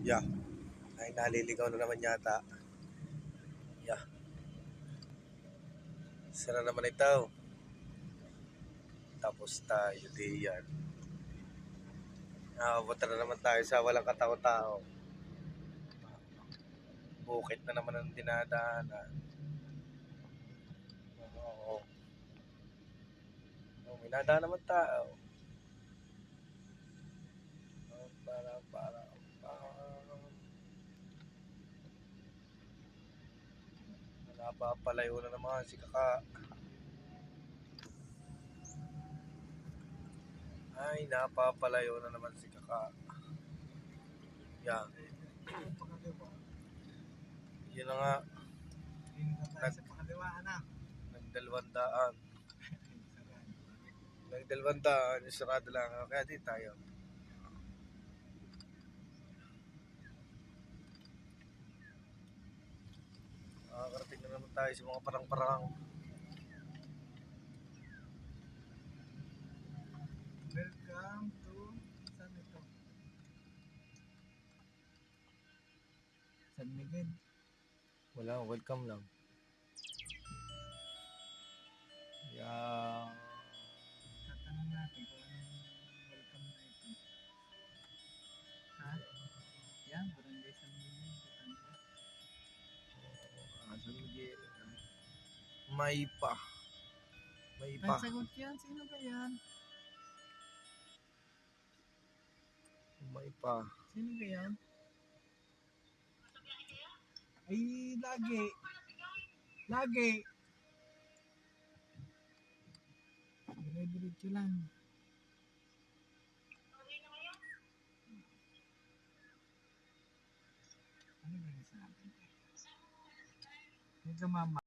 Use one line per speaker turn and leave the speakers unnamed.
Yeah. Ay, naliligaw na naman yata. Yeah. Sana naman ito. Tapos tayo diyan. Punta na naman tayo sa walang katao-tao. Bukit na naman ang dinadaanan. Oo. May nadaan naman tao. Para. Napapalayo na naman si Kaka. Ay, napapalayo na naman si Kaka. Yan. Yun na nga. Nagdalawandaan. Nagdalawandaan. Sarado lang. Kaya di tayo. Nakakarating na naman tayo sa mga parang-parang.
Welcome to San ito? San Miguel.
Wala, welcome lang. Yeah.
Tatanong natin kung anong welcome na ito. Ha? Yan, Barangay San Miguel.
San Miguel. May pa.
Sagot yan, sino ba yan?
May pa.
Sino ba yan? Ay, lagi. Dire-diretso lang. Ano ba yung sabi? Hindi ka mama.